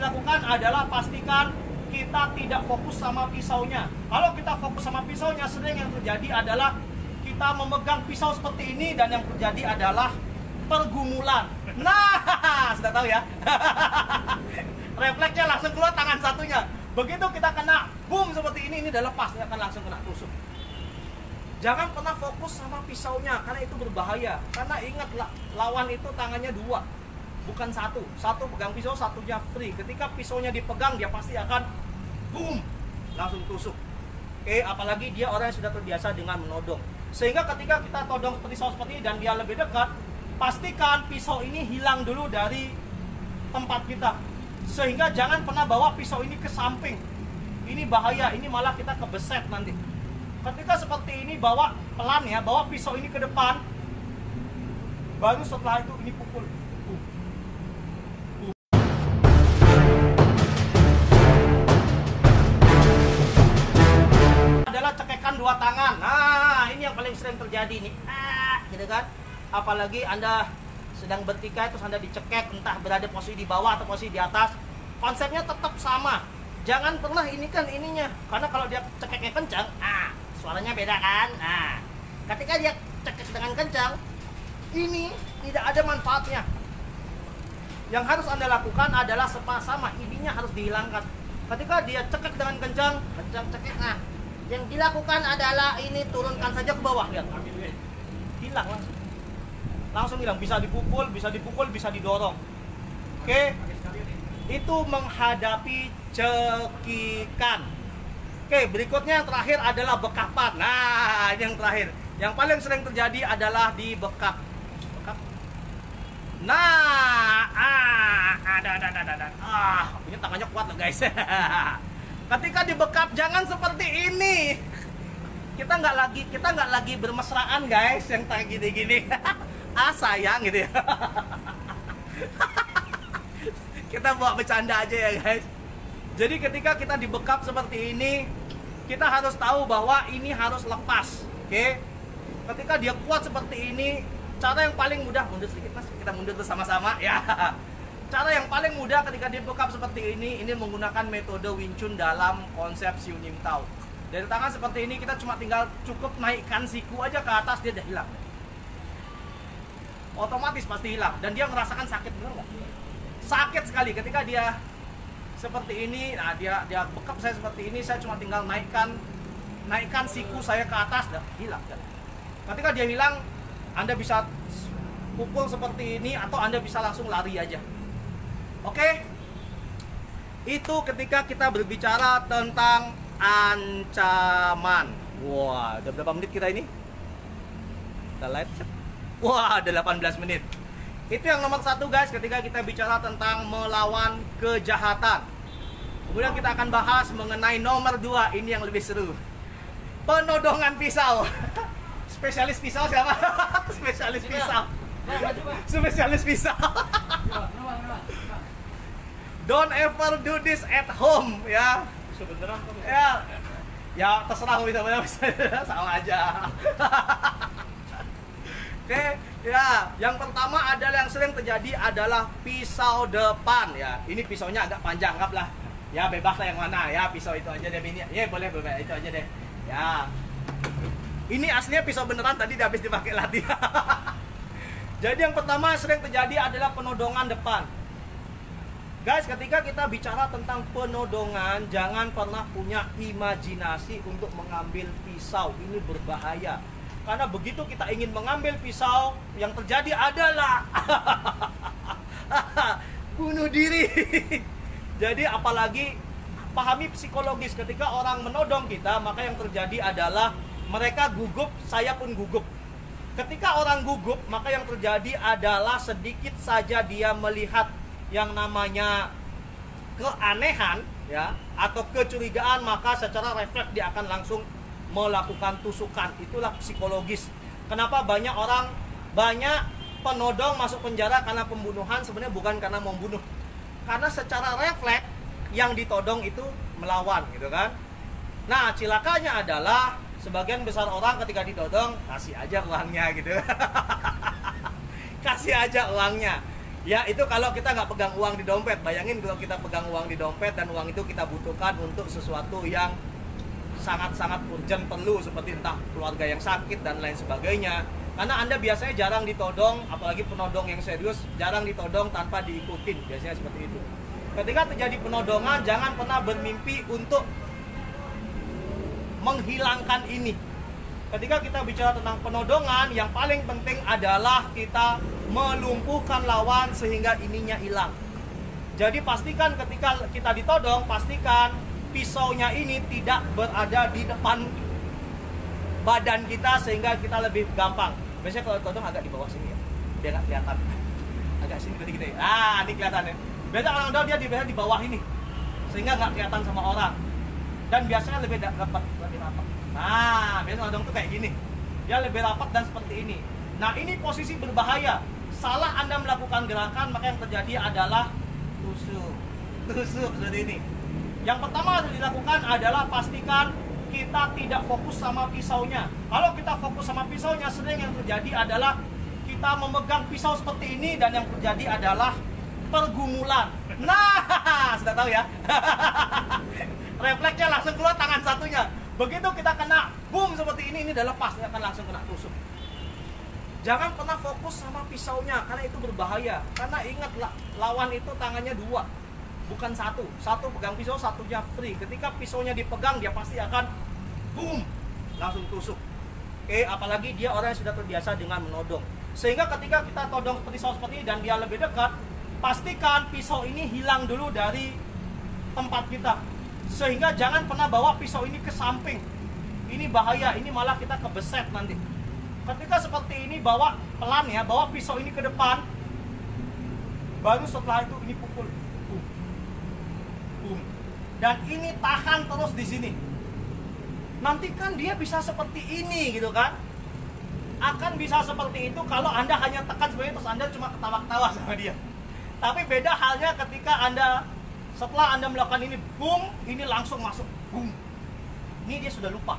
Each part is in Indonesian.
dilakukan adalah pastikan kita tidak fokus sama pisaunya. Kalau kita fokus sama pisaunya, sering yang terjadi adalah kita memegang pisau seperti ini dan yang terjadi adalah pergumulan. Nah, sudah tahu ya. Refleksnya langsung keluar tangan satunya. Begitu kita kena boom seperti ini udah lepas, dia akan langsung kena tusuk. Jangan pernah fokus sama pisaunya, karena itu berbahaya. Karena ingat, lawan itu tangannya dua, bukan satu. Satu pegang pisau, satunya free. Ketika pisaunya dipegang, dia pasti akan boom, langsung tusuk. Oke, apalagi dia orang yang sudah terbiasa dengan menodong. Sehingga ketika kita todong pisau seperti ini dan dia lebih dekat, pastikan pisau ini hilang dulu dari tempat kita. Sehingga jangan pernah bawa pisau ini ke samping. Ini bahaya, ini malah kita kebeset nanti. Ketika seperti ini, bawa pelan ya, bawa pisau ini ke depan. Baru setelah itu ini pukul. Adalah cekekan dua tangan. Nah, ini yang paling sering terjadi nih. Gitu kan? Apalagi Anda sedang bertikai terus Anda dicekek, entah berada posisi di bawah atau posisi di atas. Konsepnya tetap sama. Jangan pernah ini kan ininya. Karena kalau dia cekeknya kencang, suaranya beda kan. Nah, ketika dia cekek dengan kencang, ini tidak ada manfaatnya. Yang harus Anda lakukan adalah sama ininya harus dihilangkan. Ketika dia cekek dengan kencang cekek. Nah, yang dilakukan adalah ini turunkan saja ke bawah, lihat. Hilang langsung. Langsung hilang, bisa dipukul, bisa didorong. Oke. Itu menghadapi cekikan. Oke, berikutnya yang terakhir adalah bekapan. Nah, ini yang terakhir. Yang paling sering terjadi adalah di bekap. Nah, ini tangannya kuat loh guys. Ketika dibekap jangan seperti ini. Kita nggak lagi bermesraan guys, yang kayak gini-gini. Sayang gitu ya. Kita bawa bercanda aja ya guys. Jadi ketika kita dibekap seperti ini, kita harus tahu bahwa ini harus lepas. Oke? Ketika dia kuat seperti ini, cara yang paling mudah, mundur sedikit mas, kita mundur bersama-sama ya. Cara yang paling mudah ketika dibekap seperti ini menggunakan metode Wing Chun dalam konsep Siu Nim Tao. Dari tangan seperti ini kita cuma tinggal cukup naikkan siku aja ke atas, dia udah hilang. Otomatis pasti hilang dan dia merasakan sakit, benar nggak? Sakit sekali ketika dia seperti ini. Nah, dia bekap saya seperti ini, saya cuma tinggal naikkan siku saya ke atas, dah hilang. Ketika dia hilang, Anda bisa pukul seperti ini atau Anda bisa langsung lari aja. Oke? Itu ketika kita berbicara tentang ancaman. Wah, udah berapa menit kita ini? Kita live. Wah, ada 18 menit. Itu yang nomor satu guys, ketika kita bicara tentang melawan kejahatan. Kemudian kita akan bahas mengenai nomor 2, ini yang lebih seru. Penodongan pisau. Spesialis pisau siapa? Spesialis pisau. Spesialis pisau. Don't ever do this at home ya. Ya terserah bisa sama aja. Oke, ya, yang pertama adalah yang sering terjadi adalah pisau depan ya. Ini pisaunya agak panjang, anggaplah. Ya bebas lah yang mana ya, pisau itu aja deh ini. Ya boleh itu aja deh. Ya. Ini aslinya pisau beneran, tadi udah habis dipakai latihan. Jadi yang pertama sering terjadi adalah penodongan depan. Guys, ketika kita bicara tentang penodongan, jangan pernah punya imajinasi untuk mengambil pisau. Ini berbahaya. Karena begitu kita ingin mengambil pisau, yang terjadi adalah bunuh diri. Jadi apalagi pahami psikologis, ketika orang menodong kita, maka yang terjadi adalah mereka gugup, saya pun gugup. Ketika orang gugup, maka yang terjadi adalah sedikit saja dia melihat yang namanya keanehan ya atau kecurigaan, maka secara refleks dia akan langsung melakukan tusukan. Itulah psikologis. Kenapa banyak penodong masuk penjara karena pembunuhan, sebenarnya bukan karena membunuh. Karena secara refleks yang ditodong itu melawan gitu kan. Nah, cilakanya adalah sebagian besar orang ketika ditodong kasih aja uangnya gitu. Kasih aja uangnya. Ya itu kalau kita nggak pegang uang di dompet. Bayangin kalau kita pegang uang di dompet dan uang itu kita butuhkan untuk sesuatu yang sangat-sangat urgent perlu, seperti entah keluarga yang sakit dan lain sebagainya. Karena Anda biasanya jarang ditodong, apalagi penodong yang serius, jarang ditodong tanpa diikutin, biasanya seperti itu. Ketika terjadi penodongan, jangan pernah bermimpi untuk menghilangkan ini. Ketika kita bicara tentang penodongan, yang paling penting adalah kita melumpuhkan lawan sehingga ininya hilang. Jadi pastikan ketika kita ditodong, pastikan pisaunya ini tidak berada di depan badan kita sehingga kita lebih gampang. Biasanya kalau ditodong agak di bawah sini ya, biar nggak kelihatan. Agak sini gede-gede. Ah, ini kelihatan ya. Biasanya orang down dia biasanya di bawah ini, sehingga nggak kelihatan sama orang. Dan biasanya lebih rapat, lebih rapat. Nah, biasanya orang down tuh kayak gini. Dia lebih rapat dan seperti ini. Nah, ini posisi berbahaya. Salah Anda melakukan gerakan, maka yang terjadi adalah tusuk. Tusuk seperti ini. Yang pertama harus dilakukan adalah pastikan kita tidak fokus sama pisaunya. Kalau kita fokus sama pisaunya, sering yang terjadi adalah kita memegang pisau seperti ini dan yang terjadi adalah pergumulan. Nah, sudah tahu ya. Refleksnya langsung keluar tangan satunya. Begitu kita kena boom seperti ini udah lepas, dia akan langsung kena tusuk. Jangan pernah fokus sama pisaunya karena itu berbahaya. Karena ingat lawan itu tangannya dua, bukan satu. Satu pegang pisau, satunya free. Ketika pisaunya dipegang, dia pasti akan boom, langsung tusuk. Oke, apalagi dia orang yang sudah terbiasa dengan menodong. Sehingga ketika kita todong pisau seperti ini dan dia lebih dekat, pastikan pisau ini hilang dulu dari tempat kita. Sehingga jangan pernah bawa pisau ini ke samping. Ini bahaya, ini malah kita kebeset nanti. Ketika seperti ini, bawa pelan ya, bawa pisau ini ke depan. Baru setelah itu ini pukul. Boom. Boom. Dan ini tahan terus di sini. Nanti kan dia bisa seperti ini gitu kan. Akan bisa seperti itu kalau Anda hanya tekan seperti itu, terus Anda cuma ketawa-ketawa sama dia. Tapi beda halnya ketika Anda setelah Anda melakukan ini, boom, ini langsung masuk, boom. Ini dia sudah lupa.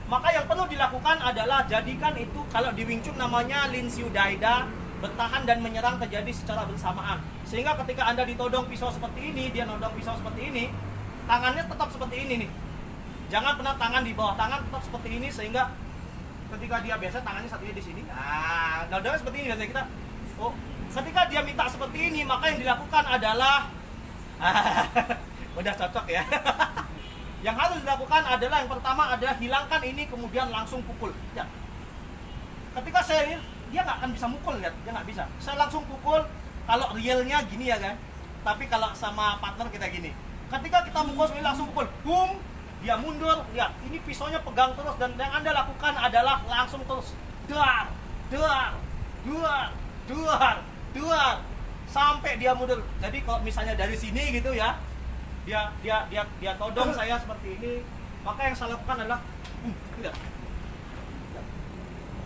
Maka yang perlu dilakukan adalah jadikan itu, kalau di Wing Chun namanya Lin Siu Daida, bertahan dan menyerang terjadi secara bersamaan. Sehingga ketika Anda ditodong pisau seperti ini, dia nodong pisau seperti ini, tangannya tetap seperti ini nih. Jangan pernah tangan di bawah, tangan tetap seperti ini sehingga ketika dia biasa tangannya satunya di sini. Nah, nodongnya seperti ini biasanya kita. Oh, ketika dia minta seperti ini, maka yang dilakukan adalah udah cocok ya. Yang harus dilakukan adalah yang pertama adalah hilangkan ini, kemudian langsung pukul. Ya. Ketika saya dia nggak akan bisa mukul, lihat, dia nggak bisa. Saya langsung pukul. Kalau realnya gini ya kan. Tapi kalau sama partner kita gini. Ketika kita mukul ini langsung pukul, boom, dia mundur. Lihat, ini pisaunya pegang terus dan yang Anda lakukan adalah langsung terus duar, duar, duar, duar, duar sampai dia mundur. Jadi kalau misalnya dari sini gitu ya. Dia todong saya seperti ini, maka yang saya lakukan adalah lihat.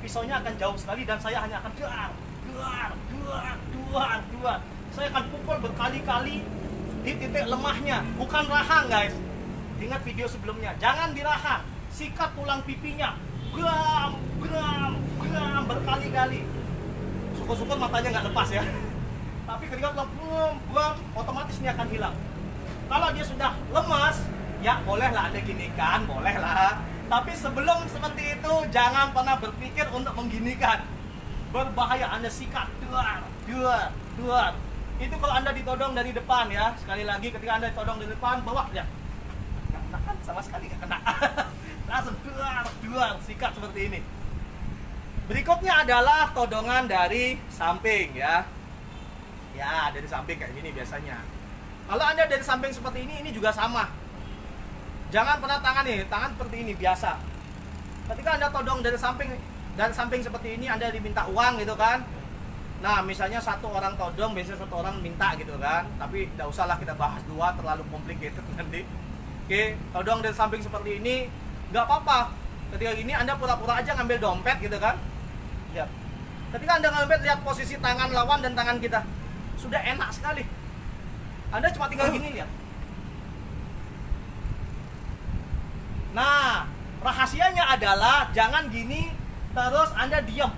Pisaunya akan jauh sekali dan saya hanya akan duar, duar, duar, duar, duar. Saya akan pukul berkali-kali di titik lemahnya, bukan rahang guys. Ingat video sebelumnya, jangan di rahang, sikat tulang pipinya, gram, gram, gram berkali-kali. Syukur-syukur matanya nggak lepas ya. Tapi ketika tulang buang, otomatis ini akan hilang. Kalau dia sudah lemas, ya bolehlah Anda ginikan, bolehlah. Tapi sebelum seperti itu, jangan pernah berpikir untuk mengginikan. Berbahaya, Anda sikat, duar, duar, duar. Itu kalau Anda ditodong dari depan ya. Sekali lagi, ketika Anda ditodong dari depan, bawa ya. Nggak kena kan, sama sekali nggak kena. Langsung duar, duar, sikat seperti ini. Berikutnya adalah todongan dari samping ya. Ya, dari samping kayak gini biasanya. Kalau Anda dari samping seperti ini juga sama. Jangan pernah tangan seperti ini biasa. Ketika Anda todong dari samping seperti ini, Anda diminta uang gitu kan. Nah, misalnya satu orang todong, biasanya satu orang minta gitu kan. Tapi tidak usahlah kita bahas dua, terlalu complicated nanti. Oke, todong dari samping seperti ini, nggak apa-apa. Ketika gini Anda pura-pura aja ngambil dompet gitu kan. Lihat. Ketika Anda ngambil, lihat posisi tangan lawan dan tangan kita. Sudah enak sekali. Anda cuma tinggal gini, lihat. Nah, rahasianya adalah jangan gini terus Anda diam.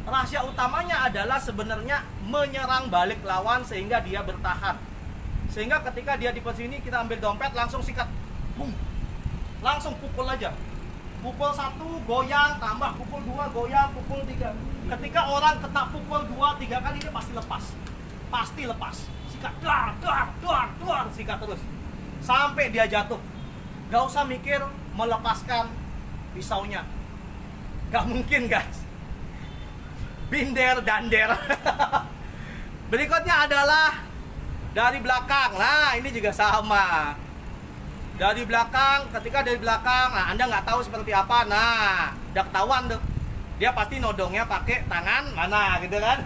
Rahasia utamanya adalah sebenarnya menyerang balik lawan sehingga dia bertahan. Sehingga ketika dia di posisi ini, kita ambil dompet, langsung sikat. Boom. Langsung pukul aja. Pukul 1, goyang, tambah pukul 2, goyang, pukul 3. Ketika orang kena pukul 2, 3 kali, dia pasti lepas. Pasti lepas. Sikat, duar, sikat terus. Sampai dia jatuh. Gak usah mikir melepaskan pisaunya. Gak mungkin, guys. Binder dander. Berikutnya adalah dari belakang. Nah, ini juga sama. Dari belakang, ketika dari belakang, nah Anda nggak tahu seperti apa. Nah, udah ketahuan tuh. Dia pasti nodongnya pakai tangan mana, gitu kan?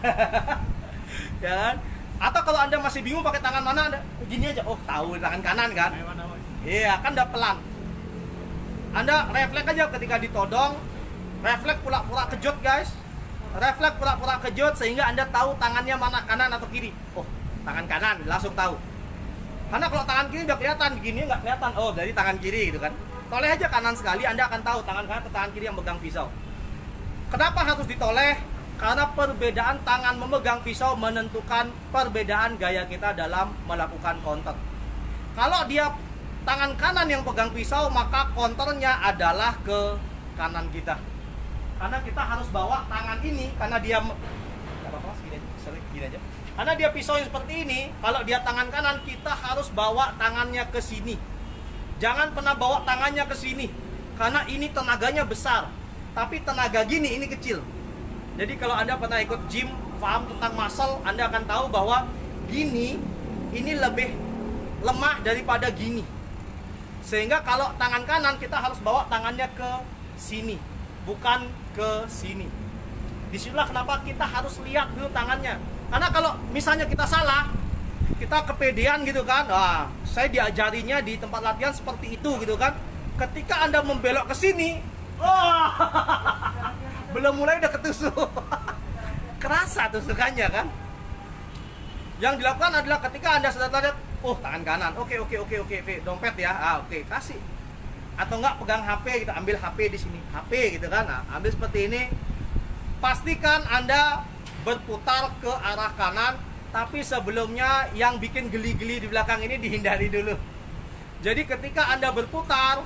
Ya kan? Atau kalau Anda masih bingung pakai tangan mana, Anda gini aja. Oh, tahu tangan kanan kan? Iya, kan udah pelan. Anda refleks aja ketika ditodong. Refleks pura-pura kejut, guys. Refleks pura-pura kejut sehingga Anda tahu tangannya mana, kanan atau kiri. Oh, tangan kanan, langsung tahu. Karena kalau tangan kiri udah kelihatan, begini nggak kelihatan. Oh, dari tangan kiri gitu kan. Toleh aja kanan sekali, Anda akan tahu tangan kanan atau tangan kiri yang megang pisau. Kenapa harus ditoleh? Karena perbedaan tangan memegang pisau menentukan perbedaan gaya kita dalam melakukan counter. Kalau dia tangan kanan yang pegang pisau, maka counternya adalah ke kanan kita. Karena kita harus bawa tangan ini, karena dia gini aja. Karena dia pisau yang seperti ini, kalau dia tangan kanan, kita harus bawa tangannya ke sini. Jangan pernah bawa tangannya ke sini, karena ini tenaganya besar. Tapi tenaga gini, ini kecil. Jadi kalau Anda pernah ikut gym, paham tentang muscle, Anda akan tahu bahwa gini, ini lebih lemah daripada gini. Sehingga kalau tangan kanan, kita harus bawa tangannya ke sini, bukan ke sini. Disitulah kenapa kita harus lihat dulu tangannya. Karena kalau misalnya kita salah, kita kepedean gitu kan. Nah, saya diajarinya di tempat latihan seperti itu gitu kan. Ketika Anda membelok ke sini, oh, belum mulai udah ketusuk. Kerasa tusukannya kan. Yang dilakukan adalah ketika Anda sudah lihat, oh tangan kanan, oke, dompet ya, oke, kasih. Atau enggak pegang HP, kita ambil HP di sini, HP gitu kan, nah, ambil seperti ini. Pastikan Anda berputar ke arah kanan, tapi sebelumnya yang bikin geli-geli di belakang ini dihindari dulu. Jadi ketika Anda berputar,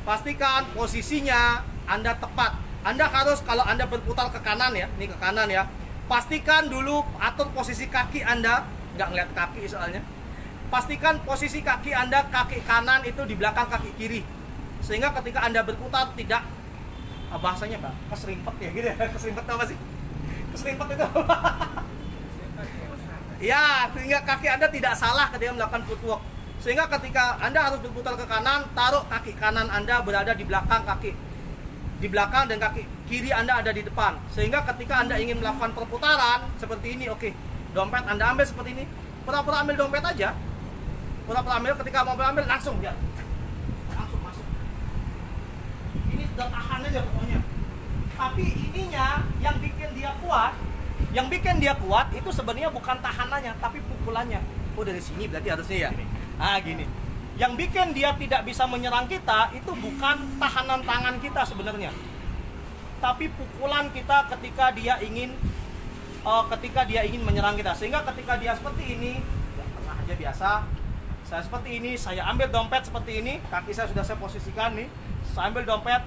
pastikan posisinya Anda tepat. Anda harus, kalau Anda berputar ke kanan ya, ini ke kanan ya, pastikan dulu atur posisi kaki Anda, nggak ngeliat kaki soalnya. Pastikan posisi kaki Anda, kaki kanan itu di belakang kaki kiri. Sehingga ketika Anda berputar tidak, bahasanya Pak, keserimpet ya gitu ya. Keserimpet apa sih? Keserimpet itu. Ya, sehingga kaki Anda tidak salah ketika melakukan footwork. Sehingga ketika Anda harus berputar ke kanan, taruh kaki kanan Anda berada di belakang kaki, di belakang, dan kaki kiri Anda ada di depan. Sehingga ketika Anda ingin melakukan perputaran seperti ini, oke, dompet Anda ambil seperti ini, pura-pura ambil dompet aja. Pura-pura ambil, ketika mau ambil langsung ya. Langsung masuk. Ini udah tahan aja pokoknya. Tapi ininya yang bikin dia kuat, itu sebenarnya bukan tahanannya, tapi pukulannya. Oh, dari sini berarti harusnya ya. Ah, gini. Yang bikin dia tidak bisa menyerang kita itu bukan tahanan tangan kita sebenarnya, tapi pukulan kita ketika dia ingin menyerang kita. Sehingga ketika dia seperti ini, ya pernah aja biasa. Saya seperti ini, saya ambil dompet seperti ini, kaki saya sudah saya posisikan nih, saya ambil dompet.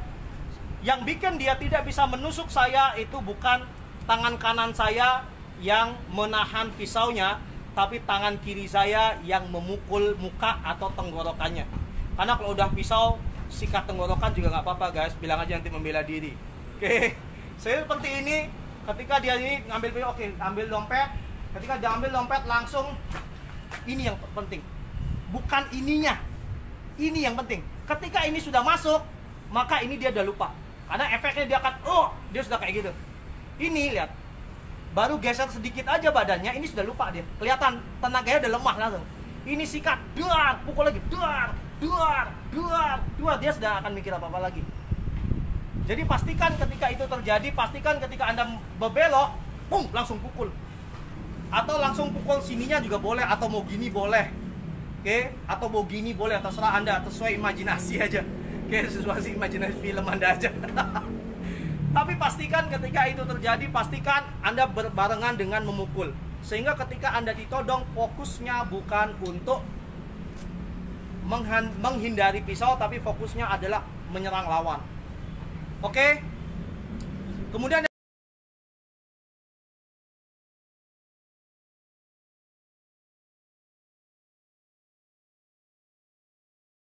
Yang bikin dia tidak bisa menusuk saya itu bukan tangan kanan saya yang menahan pisaunya, tapi tangan kiri saya yang memukul muka atau tenggorokannya. Karena kalau udah pisau, sikat tenggorokan juga nggak apa-apa guys, bilang aja nanti membela diri. Oke, saya seperti ini, ketika dia ini ngambil pisau, oke, ambil dompet. Ketika dia ambil dompet langsung, ini yang penting, bukan ininya, ini yang penting. Ketika ini sudah masuk, maka ini dia udah lupa, karena efeknya dia akan, dia sudah kayak gitu. Ini lihat, baru geser sedikit aja badannya, ini sudah lupa dia. Kelihatan tenaganya udah lemah langsung. Ini sikat, duar, pukul lagi, duar, dia sudah akan mikir apa-apa lagi. Jadi pastikan ketika itu terjadi, pastikan ketika Anda berbelok, langsung pukul. Atau langsung pukul sininya juga boleh, atau mau gini boleh. Oke, atau mau gini boleh, terserah Anda, sesuai imajinasi aja. Oke, sesuai imajinasi film Anda aja. Tapi pastikan ketika itu terjadi, pastikan Anda berbarengan dengan memukul. Sehingga ketika Anda ditodong, fokusnya bukan untuk menghindari pisau, tapi fokusnya adalah menyerang lawan. Oke? Kemudian